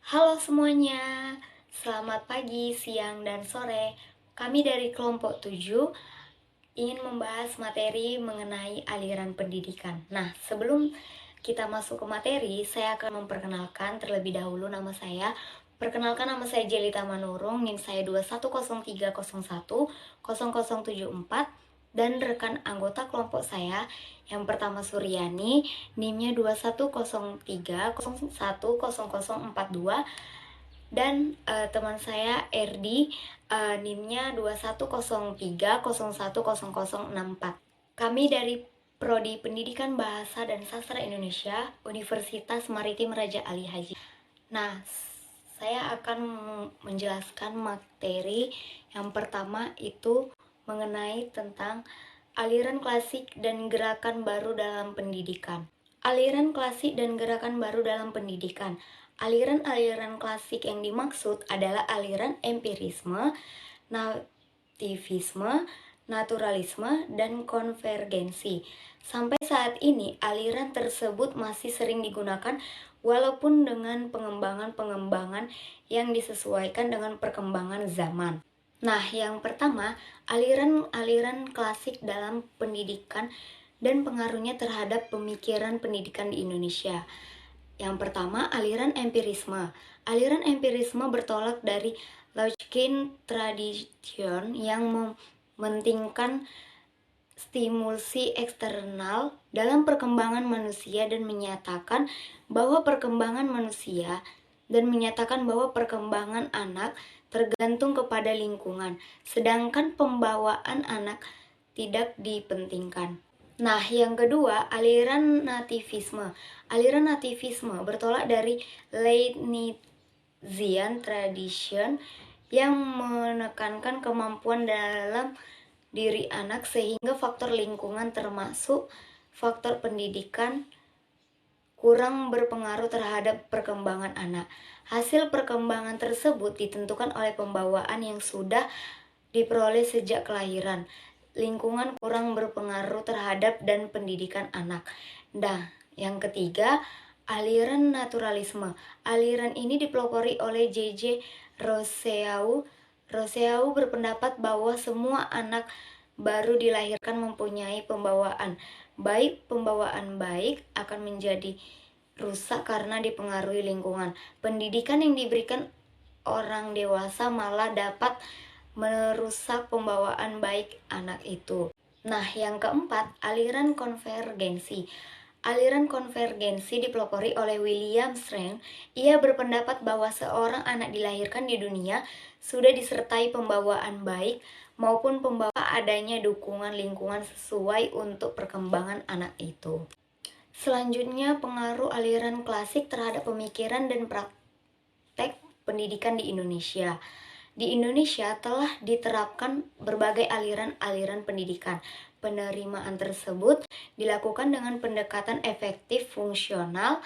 Halo semuanya, selamat pagi, siang, dan sore. Kami dari kelompok 7 ingin membahas materi mengenai aliran pendidikan. Nah, sebelum kita masuk ke materi, saya akan memperkenalkan terlebih dahulu nama saya. Perkenalkan, nama saya Jelita Manurung, NIM saya 2103010074, dan rekan anggota kelompok saya yang pertama Suryani, NIM-nya 2103010042, dan teman saya Erdi, NIM-nya 2103010064. Kami dari Prodi Pendidikan Bahasa dan Sastra Indonesia, Universitas Maritim Raja Ali Haji. Nah, saya akan menjelaskan materi yang pertama itu mengenai tentang aliran klasik dan gerakan baru dalam pendidikan. Aliran klasik dan gerakan baru dalam pendidikan. Aliran-aliran klasik yang dimaksud adalah aliran empirisme, nativisme, naturalisme, dan konvergensi. Sampai saat ini, aliran tersebut masih sering digunakan walaupun dengan pengembangan-pengembangan yang disesuaikan dengan perkembangan zaman. Nah, yang pertama, aliran-aliran klasik dalam pendidikan dan pengaruhnya terhadap pemikiran pendidikan di Indonesia. Yang pertama, aliran empirisme. Aliran empirisme bertolak dari Lockean tradition yang mementingkan stimulasi eksternal dalam perkembangan manusia dan menyatakan bahwa perkembangan anak tergantung kepada lingkungan, sedangkan pembawaan anak tidak dipentingkan. Nah, yang kedua, aliran nativisme. Aliran nativisme bertolak dari Leibnizian tradition yang menekankan kemampuan dalam diri anak sehingga faktor lingkungan termasuk faktor pendidikan kurang berpengaruh terhadap perkembangan anak. Hasil perkembangan tersebut ditentukan oleh pembawaan yang sudah diperoleh sejak kelahiran. Lingkungan kurang berpengaruh terhadap dan pendidikan anak. Nah, yang ketiga, aliran naturalisme. Aliran ini dipelopori oleh J.J. Rousseau. Rousseau berpendapat bahwa semua anak baru dilahirkan mempunyai pembawaan baik akan menjadi rusak karena dipengaruhi lingkungan. Pendidikan yang diberikan orang dewasa malah dapat merusak pembawaan baik anak itu. Nah, yang keempat, aliran konvergensi. Aliran konvergensi dipelopori oleh William Strang. Ia berpendapat bahwa seorang anak dilahirkan di dunia sudah disertai pembawaan baik maupun pembawa adanya dukungan lingkungan sesuai untuk perkembangan anak itu. Selanjutnya, pengaruh aliran klasik terhadap pemikiran dan praktek pendidikan di Indonesia. Di Indonesia telah diterapkan berbagai aliran-aliran pendidikan. Penerimaan tersebut dilakukan dengan pendekatan efektif fungsional,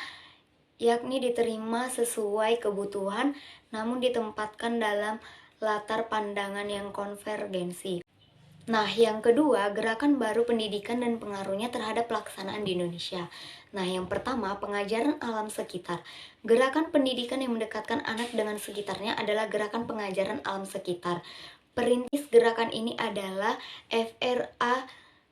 yakni diterima sesuai kebutuhan namun ditempatkan dalam latar pandangan yang konvergensi. Nah, yang kedua, gerakan baru pendidikan dan pengaruhnya terhadap pelaksanaan di Indonesia. Nah, yang pertama, pengajaran alam sekitar. Gerakan pendidikan yang mendekatkan anak dengan sekitarnya adalah gerakan pengajaran alam sekitar. Perintis gerakan ini adalah F.R.A.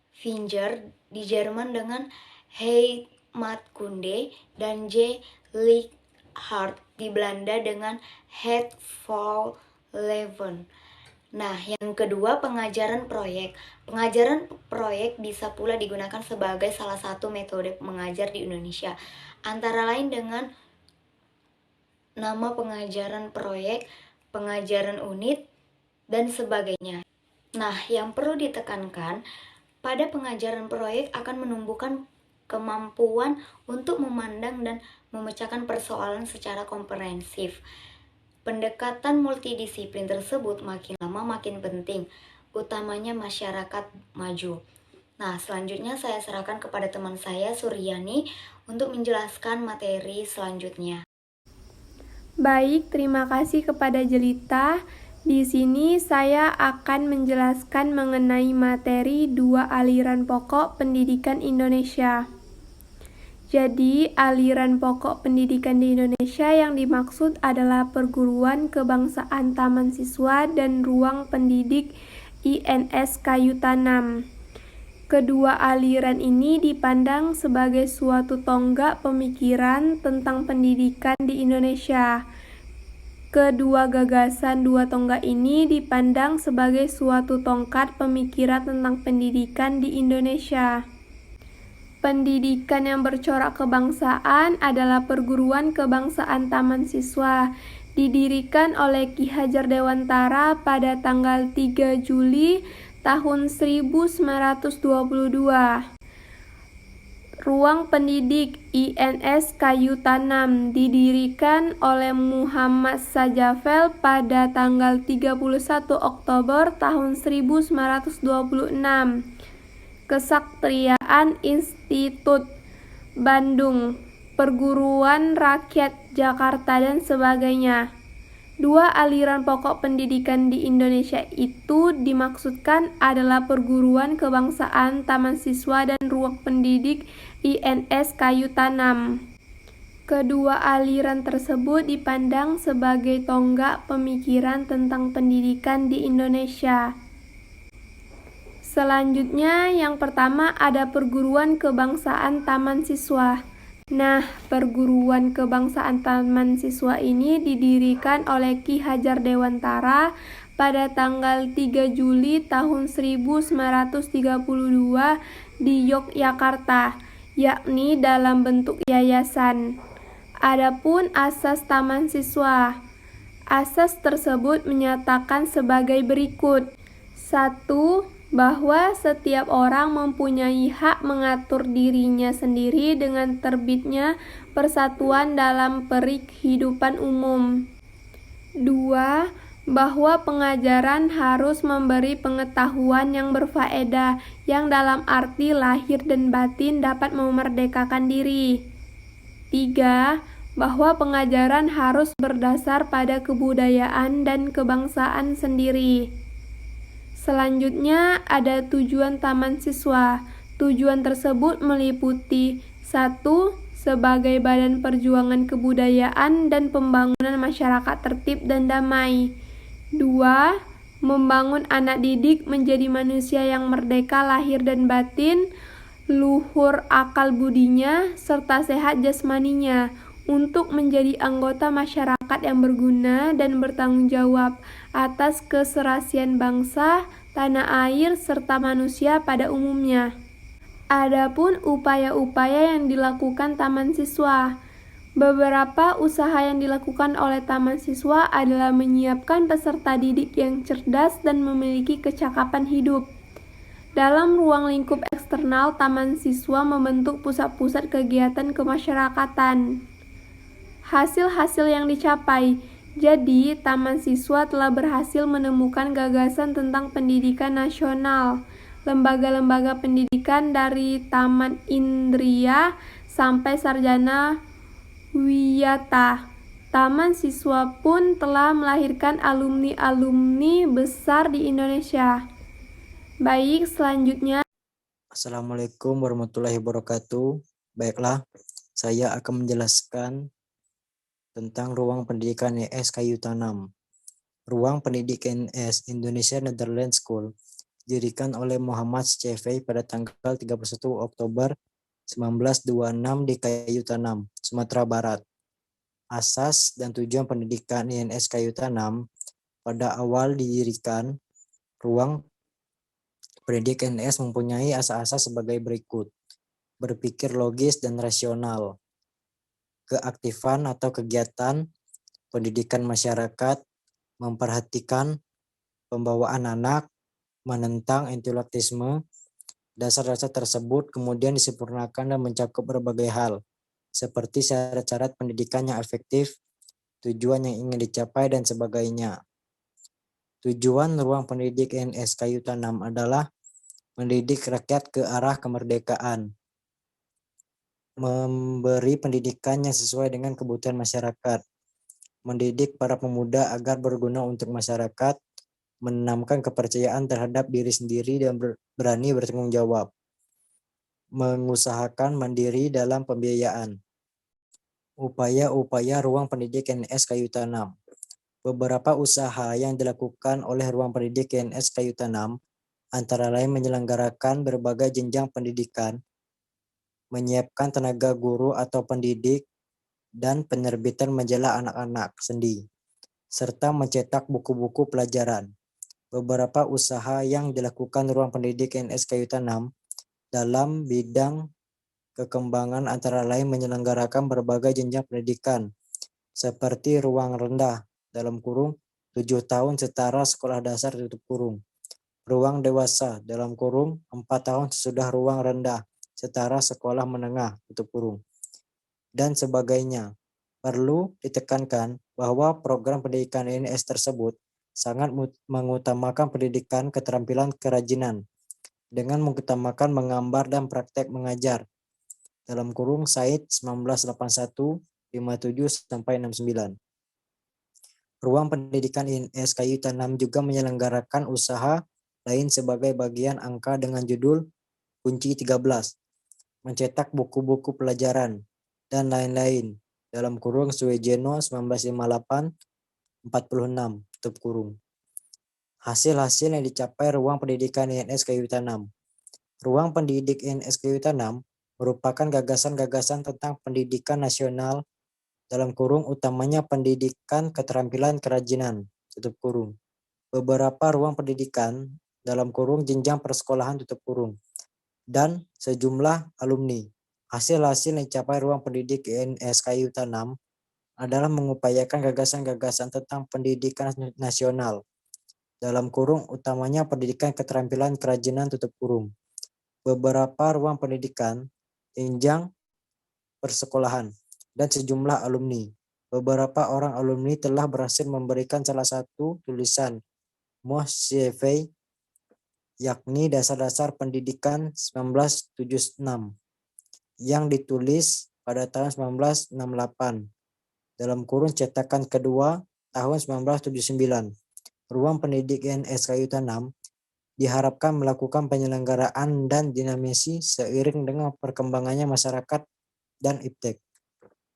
Finger di Jerman dengan Heimatkunde dan J. Leichhardt di Belanda dengan Het voor Leven. Nah, yang kedua, pengajaran proyek. Pengajaran proyek bisa pula digunakan sebagai salah satu metode mengajar di Indonesia, antara lain dengan nama pengajaran proyek, pengajaran unit, dan sebagainya. Nah, yang perlu ditekankan, pada pengajaran proyek akan menumbuhkan kemampuan untuk memandang dan memecahkan persoalan secara komprehensif. Pendekatan multidisiplin tersebut makin lama makin penting, utamanya masyarakat maju. Nah, selanjutnya saya serahkan kepada teman saya Suryani untuk menjelaskan materi selanjutnya. Baik, terima kasih kepada Jelita. Di sini saya akan menjelaskan mengenai materi dua aliran pokok pendidikan Indonesia. Jadi, aliran pokok pendidikan di Indonesia yang dimaksud adalah perguruan kebangsaan taman siswa dan ruang pendidik INS Kayu Tanam. Kedua aliran ini dipandang sebagai suatu tonggak pemikiran tentang pendidikan di Indonesia. Kedua gagasan dua tonggak ini dipandang sebagai suatu tongkat pemikiran tentang pendidikan di Indonesia. Pendidikan yang bercorak kebangsaan adalah perguruan kebangsaan taman siswa, didirikan oleh Ki Hajar Dewantara pada tanggal 3 Juli tahun 1922. Ruang pendidik INS Kayu Tanam didirikan oleh Muhammad Sajafel pada tanggal 31 Oktober tahun 1926. Kesaktiaan Institut Bandung, Perguruan Rakyat Jakarta, dan sebagainya. Dua aliran pokok pendidikan di Indonesia itu dimaksudkan adalah perguruan kebangsaan taman siswa dan ruang pendidik INS Kayu Tanam. Kedua aliran tersebut dipandang sebagai tonggak pemikiran tentang pendidikan di Indonesia. Selanjutnya, yang pertama ada perguruan kebangsaan taman siswa. Nah, perguruan kebangsaan taman siswa ini didirikan oleh Ki Hajar Dewantara pada tanggal 3 Juli tahun 1932 di Yogyakarta, yakni dalam bentuk yayasan. Adapun asas taman siswa. Asas tersebut menyatakan sebagai berikut. 1. Bahwa setiap orang mempunyai hak mengatur dirinya sendiri dengan terbitnya persatuan dalam perikehidupan umum. 2. Bahwa pengajaran harus memberi pengetahuan yang berfaedah, yang dalam arti lahir dan batin dapat memerdekakan diri. 3. Bahwa pengajaran harus berdasar pada kebudayaan dan kebangsaan sendiri. Selanjutnya ada tujuan taman siswa. Tujuan tersebut meliputi 1. Sebagai badan perjuangan kebudayaan dan pembangunan masyarakat tertib dan damai. 2. Membangun anak didik menjadi manusia yang merdeka lahir dan batin, luhur akal budinya, serta sehat jasmaninya, untuk menjadi anggota masyarakat yang berguna dan bertanggung jawab atas keserasian bangsa, tanah air, serta manusia pada umumnya. Adapun upaya-upaya yang dilakukan taman siswa. Beberapa usaha yang dilakukan oleh taman siswa adalah menyiapkan peserta didik yang cerdas dan memiliki kecakapan hidup. Dalam ruang lingkup eksternal, taman siswa membentuk pusat-pusat kegiatan kemasyarakatan. Hasil-hasil yang dicapai. Jadi, taman siswa telah berhasil menemukan gagasan tentang pendidikan nasional. Lembaga-lembaga pendidikan dari Taman Indria sampai Sarjana Wiyata. Taman siswa pun telah melahirkan alumni-alumni besar di Indonesia. Baik, selanjutnya. Assalamualaikum warahmatullahi wabarakatuh. Baiklah, saya akan menjelaskan tentang ruang pendidikan INS Kayu Tanam. Ruang pendidikan INS Indonesia Netherlands School didirikan oleh Muhammad Sajafel pada tanggal 31 Oktober 1926 di Kayu Tanam, Sumatera Barat. Asas dan tujuan pendidikan INS Kayu Tanam. Pada awal didirikan, ruang pendidikan INS mempunyai asas-asas sebagai berikut. Berpikir logis dan rasional. Keaktifan atau kegiatan pendidikan masyarakat, memperhatikan pembawaan anak, menentang intelektualisme. Dasar-dasar tersebut kemudian disempurnakan dan mencakup berbagai hal, seperti syarat-syarat pendidikan yang efektif, tujuan yang ingin dicapai, dan sebagainya. Tujuan ruang pendidikan INS Kayu Tanam adalah mendidik rakyat ke arah kemerdekaan, memberi pendidikan yang sesuai dengan kebutuhan masyarakat, mendidik para pemuda agar berguna untuk masyarakat, menanamkan kepercayaan terhadap diri sendiri dan berani bertanggung jawab. mengusahakan mandiri dalam pembiayaan. Upaya-upaya ruang pendidik INS Kayu Tanam. Beberapa usaha yang dilakukan oleh ruang pendidik INS Kayu Tanam antara lain menyelenggarakan berbagai jenjang pendidikan, menyiapkan tenaga guru atau pendidik, dan penerbitan majalah anak-anak sendi, serta mencetak buku-buku pelajaran. Beberapa usaha yang dilakukan ruang pendidik INS Kayu Tanam dalam bidang kekembangan antara lain menyelenggarakan berbagai jenjang pendidikan, seperti ruang rendah dalam kurung 7 tahun setara sekolah dasar tutup kurung, ruang dewasa dalam kurung 4 tahun sesudah ruang rendah setara sekolah menengah tutup kurung, dan sebagainya. Perlu ditekankan bahwa program pendidikan INS tersebut sangat mengutamakan pendidikan keterampilan kerajinan dengan mengutamakan menggambar dan praktek mengajar dalam kurung Said 1981 57 sampai 69. Ruang pendidikan INS Kayu Tanam juga menyelenggarakan usaha lain sebagai bagian angka dengan judul Kunci 13, mencetak buku-buku pelajaran, dan lain-lain dalam kurung Suwejeno 1958 46 tutup kurung. Hasil-hasil yang dicapai ruang pendidikan INS Kayu Tanam. Ruang pendidik INS Kayu Tanam merupakan gagasan-gagasan tentang pendidikan nasional dalam kurung utamanya pendidikan keterampilan kerajinan tutup kurung. Beberapa ruang pendidikan dalam kurung jenjang persekolahan tutup kurung dan sejumlah alumni. Hasil-hasil yang dicapai ruang pendidik INS Kayu Tanam adalah mengupayakan gagasan-gagasan tentang pendidikan nasional dalam kurung utamanya pendidikan keterampilan kerajinan tutup kurung. Beberapa ruang pendidikan jenjang persekolahan dan sejumlah alumni. Beberapa orang alumni telah berhasil memberikan salah satu tulisan CV, yakni Dasar-Dasar Pendidikan 1976, yang ditulis pada tahun 1968, dalam kurung cetakan kedua tahun 1979. Ruang pendidikan INS Kayu Tanam diharapkan melakukan penyelenggaraan dan dinamisi seiring dengan perkembangannya masyarakat dan iptek.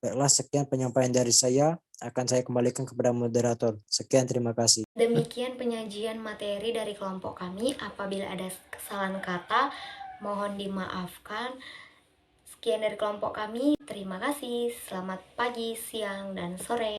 Baiklah, sekian penyampaian dari saya. Akan saya kembalikan kepada moderator. Sekian, terima kasih. Demikian penyajian materi dari kelompok kami. Apabila ada kesalahan kata, mohon dimaafkan. Sekian dari kelompok kami. Terima kasih. Selamat pagi, siang, dan sore.